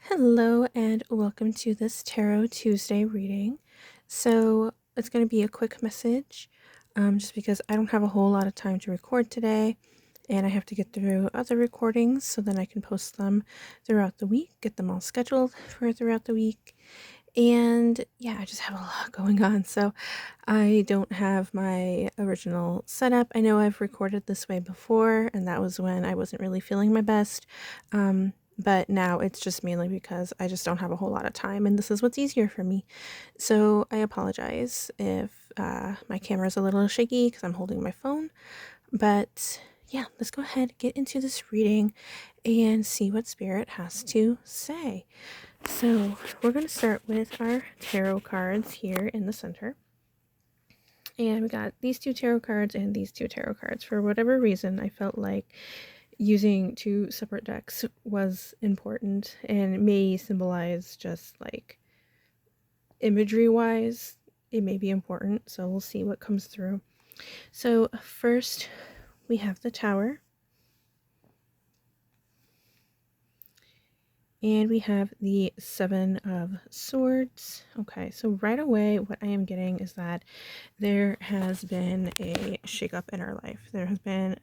Hello and welcome to this Tarot Tuesday reading. So it's going to be a quick message just because I don't have a whole lot of time to record today and I have to get through other recordings so then I can post them throughout the week, get them all scheduled for throughout the week. And yeah, I just have a lot going on, so I don't have my original setup. I know I've recorded this way before, and that was when I wasn't really feeling my best. But now it's just mainly because I just don't have a whole lot of time, and this is what's easier for me. So I apologize if my camera is a little shaky because I'm holding my phone. But yeah, let's go ahead, get into this reading, and see what Spirit has to say. So we're going to start with our tarot cards here in the center. And we got these two tarot cards and these two tarot cards. For whatever reason, I felt like using two separate decks was important and may symbolize just like imagery wise, it may be important. So we'll see what comes through. So first we have the Tower. And we have the Seven of Swords. Okay, so right away what I am getting is that there has been a shakeup in our life. There has been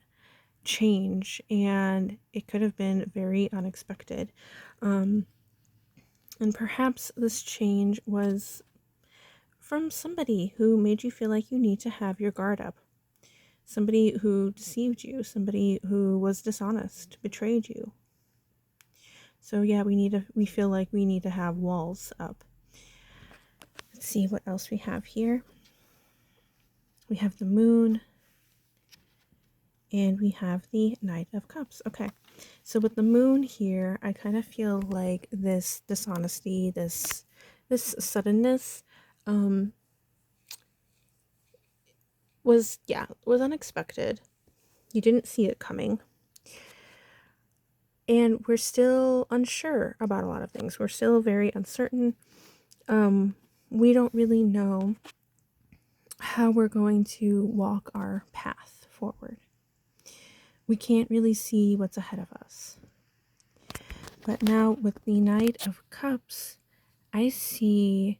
change, and it could have been very unexpected. And perhaps this change was from somebody who made you feel like you need to have your guard up. Somebody who deceived you, somebody who was dishonest, betrayed you. So yeah, we feel like we need to have walls up. Let's see what else we have here. We have the Moon, and we have the Knight of Cups. Okay, so with the Moon here, I kind of feel like this dishonesty, this suddenness, was unexpected. You didn't see it coming. And we're still unsure about a lot of things. We're still very uncertain. We don't really know how we're going to walk our path forward. We can't really see what's ahead of us. But now with the Knight of Cups, I see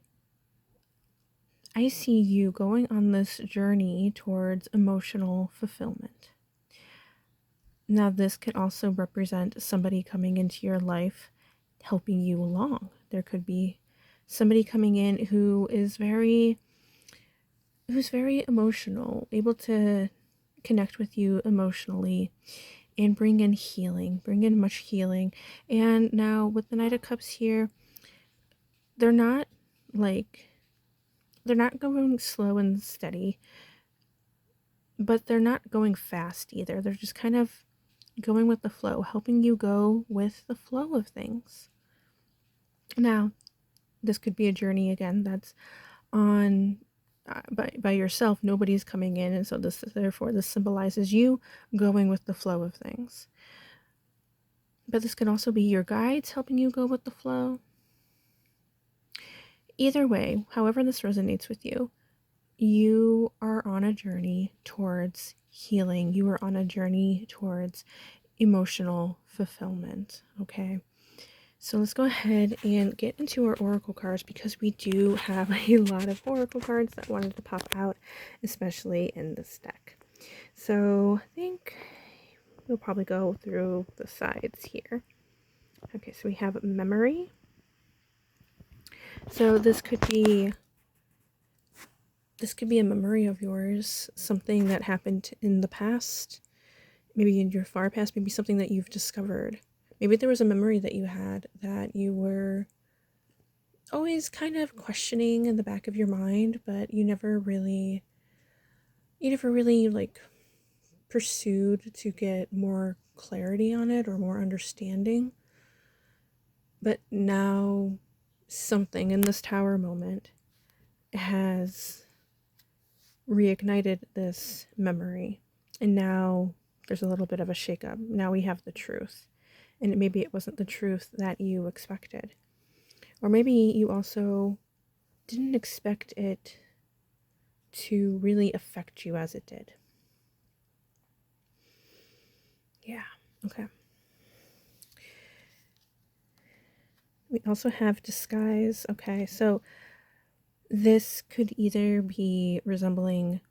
you going on this journey towards emotional fulfillment. Now, this could also represent somebody coming into your life helping you along. There could be somebody coming in who is very emotional, able to connect with you emotionally and bring in much healing. And now with the Knight of Cups here, they're not going slow and steady, but they're not going fast either. They're just kind of going with the flow, helping you go with the flow of things. Now, this could be a journey again that's on by yourself. Nobody's coming in, and so this symbolizes you going with the flow of things. But this could also be your guides helping you go with the flow. Either way, however this resonates with you, you are on a journey towards healing. You are on a journey towards emotional fulfillment. Okay, so let's go ahead and get into our oracle cards, because we do have a lot of oracle cards that wanted to pop out, especially in this deck. So I think we'll probably go through the sides here. Okay, so we have memory. So this could be a memory of yours, something that happened in the past, maybe in your far past, maybe something that you've discovered. Maybe there was a memory that you had that you were always kind of questioning in the back of your mind, but you never really like pursued to get more clarity on it or more understanding. But now something in this Tower moment has reignited this memory, and now there's a little bit of a shakeup. Now we have the truth, and maybe it wasn't the truth that you expected, or maybe you also didn't expect it to really affect you as it did. Yeah, okay. We also have disguise. Okay, so this could either be resembling,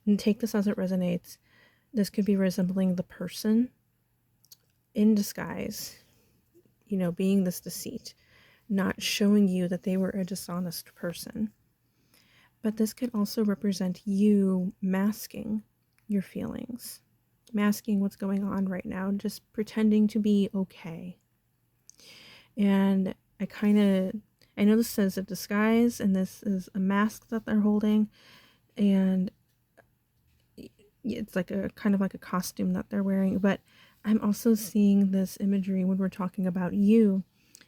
and take this as it resonates, this could be resembling the person in disguise, being this deceit, not showing you that they were a dishonest person. But this could also represent you masking your feelings, masking what's going on right now, just pretending to be okay. And I know this says a disguise and this is a mask that they're holding, and it's like a kind of like a costume that they're wearing. But I'm also seeing this imagery when we're talking about you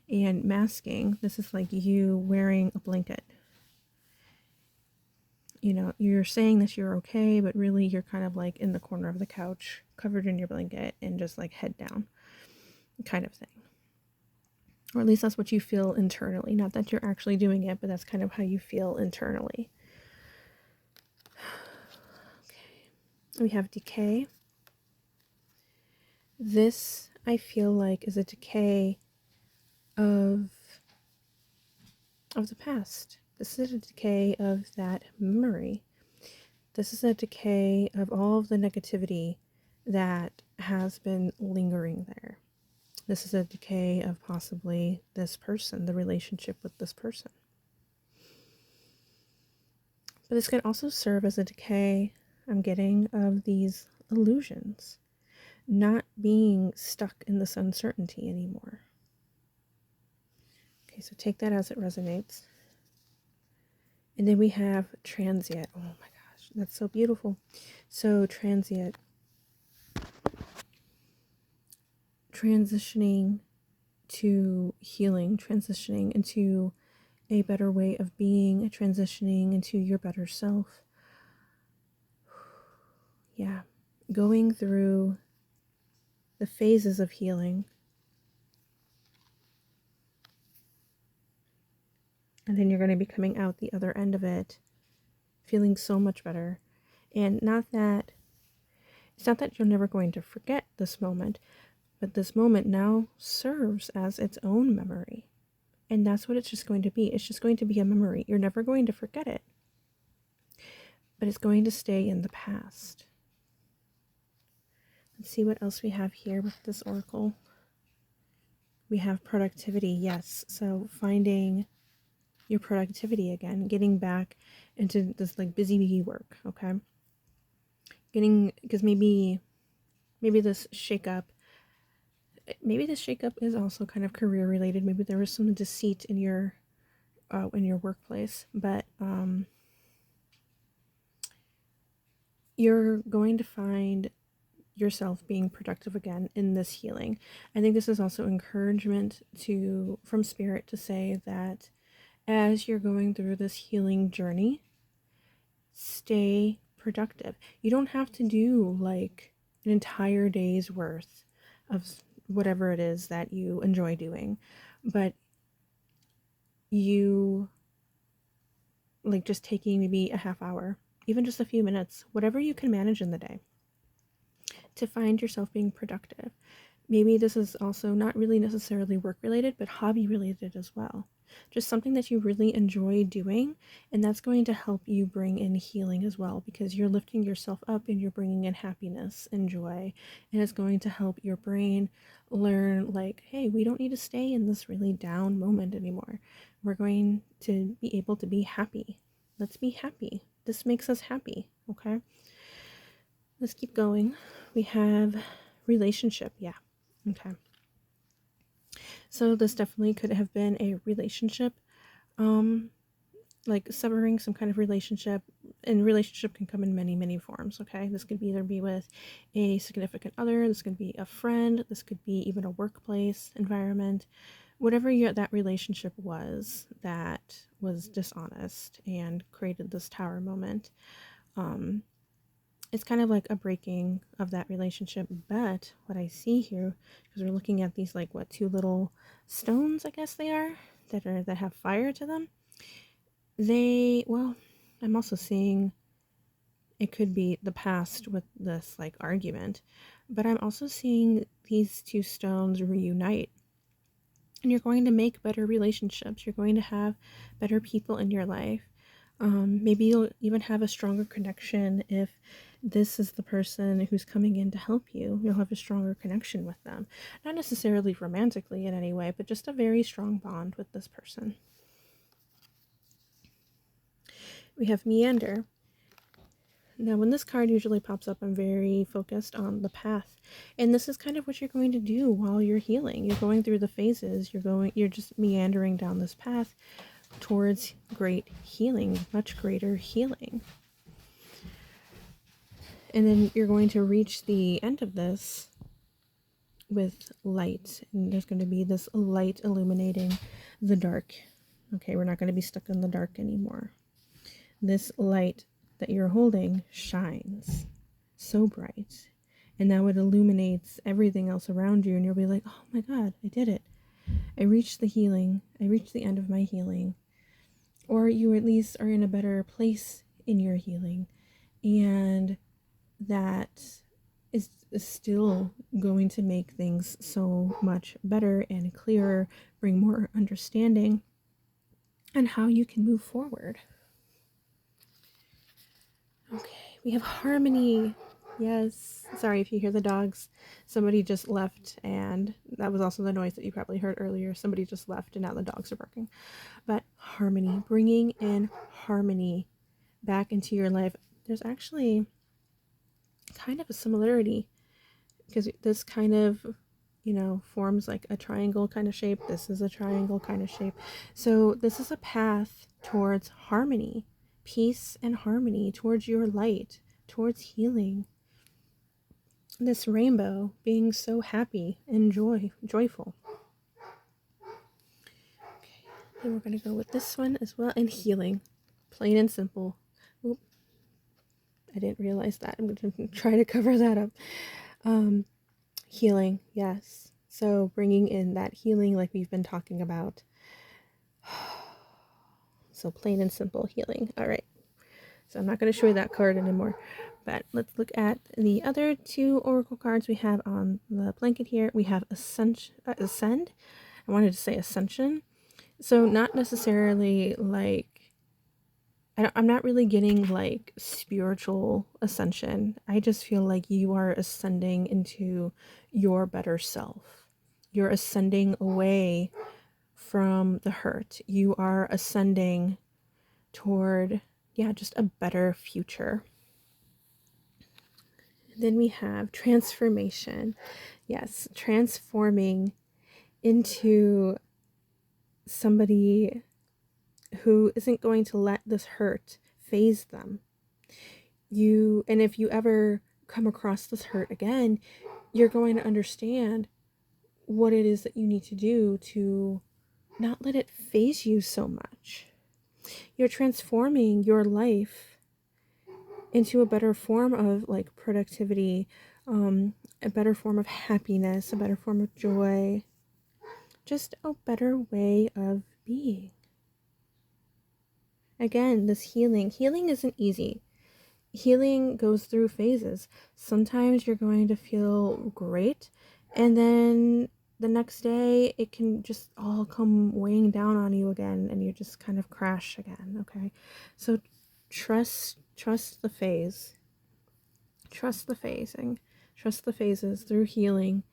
and masking. This is like you wearing a blanket. You're saying that you're okay, but really you're kind of like in the corner of the couch, covered in your blanket and just like head down kind of thing. Or at least that's what you feel internally. Not that you're actually doing it, but that's kind of how you feel internally. Okay. We have decay. This, I feel like, is a decay of the past. This is a decay of that memory. This is a decay of all of the negativity that has been lingering there. This is a decay of possibly this person, the relationship with this person. But this can also serve as a decay, I'm getting, of these illusions, not being stuck in this uncertainty anymore. Okay, so take that as it resonates. And then we have transient. Oh my gosh, that's so beautiful. So transient, transitioning to healing, transitioning into a better way of being, transitioning into your better self. Yeah, going through the phases of healing. And then you're going to be coming out the other end of it feeling so much better. And it's not that you're never going to forget this moment, but this moment now serves as its own memory. And that's what it's just going to be. It's just going to be a memory. You're never going to forget it, but it's going to stay in the past. Let's see what else we have here with this oracle. We have productivity, yes. So finding your productivity again, getting back into this like busy bee work, okay? Because maybe this shakeup is also kind of career related. Maybe there was some deceit in your workplace, but you're going to find yourself being productive again in this healing. I think this is also encouragement from spirit to say that as you're going through this healing journey, stay productive. You don't have to do like an entire day's worth of whatever it is that you enjoy doing, but you like just taking maybe a half hour, even just a few minutes, whatever you can manage in the day, to find yourself being productive. Maybe this is also not really necessarily work related, but hobby related as well. Just something that you really enjoy doing, and that's going to help you bring in healing as well, because you're lifting yourself up and you're bringing in happiness and joy, and it's going to help your brain learn like, hey, we don't need to stay in this really down moment anymore. We're going to be able to be happy. Let's be happy. This makes us happy, okay? Let's keep going. We have relationship, yeah. Okay. So this definitely could have been a relationship, like severing some kind of relationship, and relationship can come in many, many forms, okay? This could either be with a significant other, this could be a friend, this could be even a workplace environment, whatever that relationship was that was dishonest and created this tower moment. It's kind of like a breaking of that relationship. But what I see here, because we're looking at these like two little stones, I guess they are, that have fire to them. I'm also seeing it could be the past with this like argument, but I'm also seeing these two stones reunite. And you're going to make better relationships. You're going to have better people in your life. Maybe you'll even have a stronger connection if this is the person who's coming in to help you. You'll have a stronger connection with them. Not necessarily romantically in any way, but just a very strong bond with this person. We have meander. Now, when this card usually pops up, I'm very focused on the path. And this is kind of what you're going to do while you're healing. You're going through the phases. You're just meandering down this path towards great healing, much greater healing. And then you're going to reach the end of this with light. And there's going to be this light illuminating the dark. Okay, we're not going to be stuck in the dark anymore. This light that you're holding shines so bright. And now it illuminates everything else around you. And you'll be like, oh my God, I did it. I reached the healing. I reached the end of my healing. Or you at least are in a better place in your healing. And that is still going to make things so much better and clearer, bring more understanding on how you can move forward. Okay, we have harmony. Yes, sorry if you hear the dogs. Somebody just left, and that was also the noise that you probably heard earlier. Somebody just left, and now the dogs are barking. But harmony, bringing in harmony back into your life. There's actually kind of a similarity because this kind of, forms like a triangle kind of shape. This is a triangle kind of shape. So this is a path towards harmony, peace and harmony, towards your light, towards healing. This rainbow being so happy and joyful. Okay, then we're going to go with this one as well, and healing. Plain and simple. Oop, I didn't realize that. I'm going to try to cover that up. Healing, yes. So bringing in that healing like we've been talking about. So plain and simple healing. All right. So I'm not going to show you that card anymore. But let's look at the other two oracle cards we have on the blanket here. We have Ascend. I wanted to say Ascension. So not necessarily like, I'm not really getting like spiritual ascension. I just feel like you are ascending into your better self. You're ascending away from the hurt. You are ascending toward, just a better future. Then we have transformation. Yes, transforming into somebody who isn't going to let this hurt phase them. And if you ever come across this hurt again, you're going to understand what it is that you need to do to not let it phase you so much. You're transforming your life into a better form of like productivity, a better form of happiness, a better form of joy, just a better way of being. Again, this healing isn't easy. Healing goes through phases. Sometimes you're going to feel great, and then the next day it can just all come weighing down on you again, and you just kind of crash again. Okay, so trust the phase. Trust the phasing. Trust the phases through healing,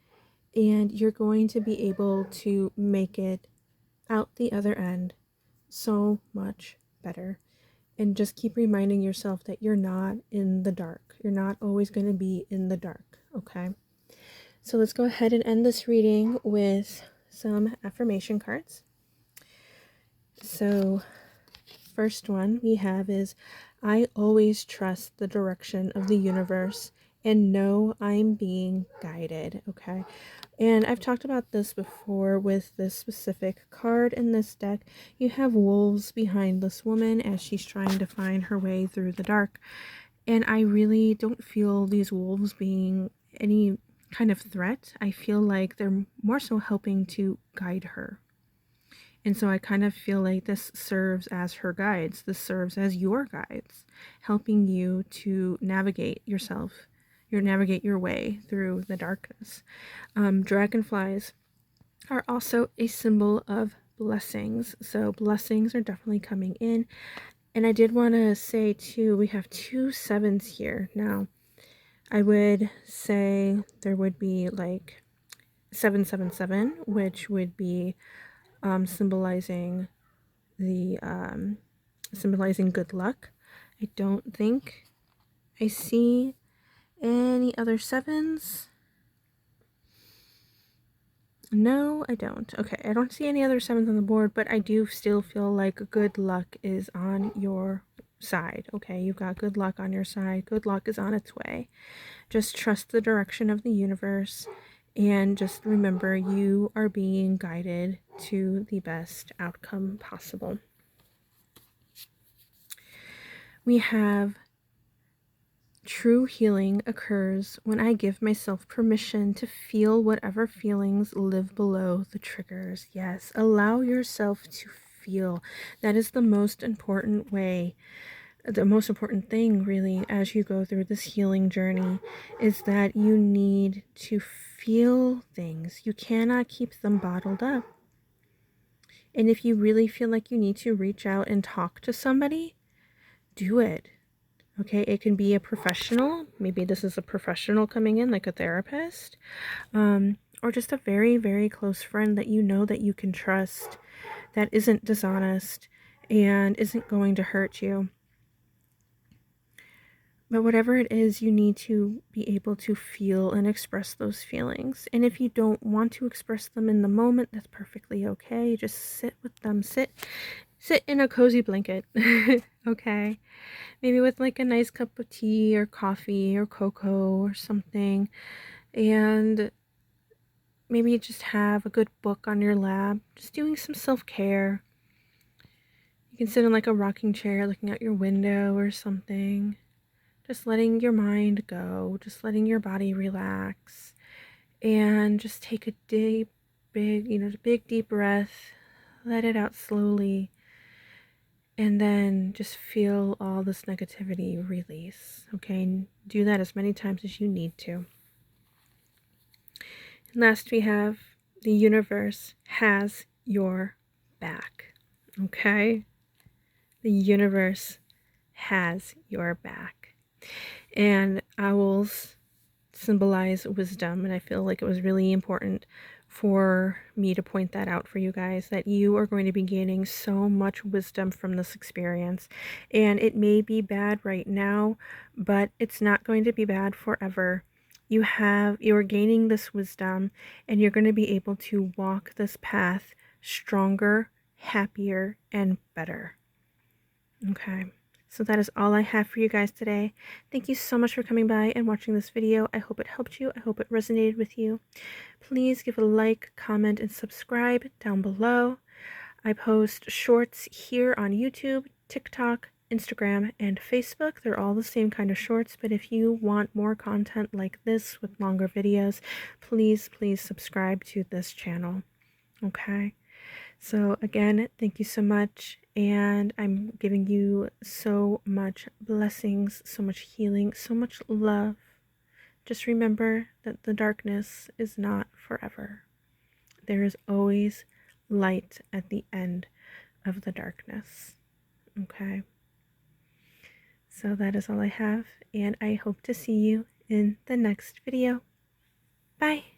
and you're going to be able to make it out the other end so much better. And just keep reminding yourself that you're not in the dark. You're not always going to be in the dark, okay? So let's go ahead and end this reading with some affirmation cards. So first one we have is, I always trust the direction of the universe and know I'm being guided, okay? And I've talked about this before with this specific card in this deck. You have wolves behind this woman as she's trying to find her way through the dark. And I really don't feel these wolves being any kind of threat. I feel like they're more so helping to guide her. And so I kind of feel like this serves as her guides. This serves as your guides, helping you to navigate yourself, navigate your way through the darkness. Dragonflies are also a symbol of blessings. So blessings are definitely coming in. And I did want to say too, we have 2 sevens here. Now, I would say there would be like 777, which would be symbolizing the symbolizing good luck. I don't think I see any other sevens. No, I don't. Okay, I don't see any other sevens on the board, but I do still feel like good luck is on your side. Okay, you've got good luck on your side. Good luck is on its way. Just trust the direction of the universe and just remember you are being guided to the best outcome possible. We have true healing occurs when I give myself permission to feel whatever feelings live below the triggers. Yes, allow yourself to feel. That is the most important way, the most important thing really as you go through this healing journey is that you need to feel things. You cannot keep them bottled up. And if you really feel like you need to reach out and talk to somebody, do it. Okay, it can be a professional. Maybe this is a professional coming in, like a therapist, or just a very, very close friend that you know that you can trust, that isn't dishonest and isn't going to hurt you. But whatever it is, you need to be able to feel and express those feelings. And if you don't want to express them in the moment, that's perfectly okay. Just sit with them. Sit in a cozy blanket. Okay. Maybe with like a nice cup of tea or coffee or cocoa or something. And maybe just have a good book on your lap. Just doing some self-care. You can sit in like a rocking chair looking out your window or something. Just letting your mind go. Just letting your body relax. And just take a deep, big deep breath. Let it out slowly. And then just feel all this negativity release, okay? And do that as many times as you need to. And last, we have the universe has your back, okay? The universe has your back. And owls symbolize wisdom, and I feel like it was really important for me to point that out for you guys, that you are going to be gaining so much wisdom from this experience. And it may be bad right now, but it's not going to be bad forever. You're gaining this wisdom, and you're going to be able to walk this path stronger, happier, and better. Okay. So that is all I have for you guys today. Thank you so much for coming by and watching this video. I hope it helped you. I hope it resonated with you. Please give a like, comment, and subscribe down below. I post shorts here on YouTube, TikTok, Instagram, and Facebook. They're all the same kind of shorts, but if you want more content like this with longer videos, please subscribe to this channel. Okay? So again, thank you so much, and I'm giving you so much blessings, so much healing, so much love. Just remember that the darkness is not forever. There is always light at the end of the darkness. Okay? So that is all I have, and I hope to see you in the next video. Bye!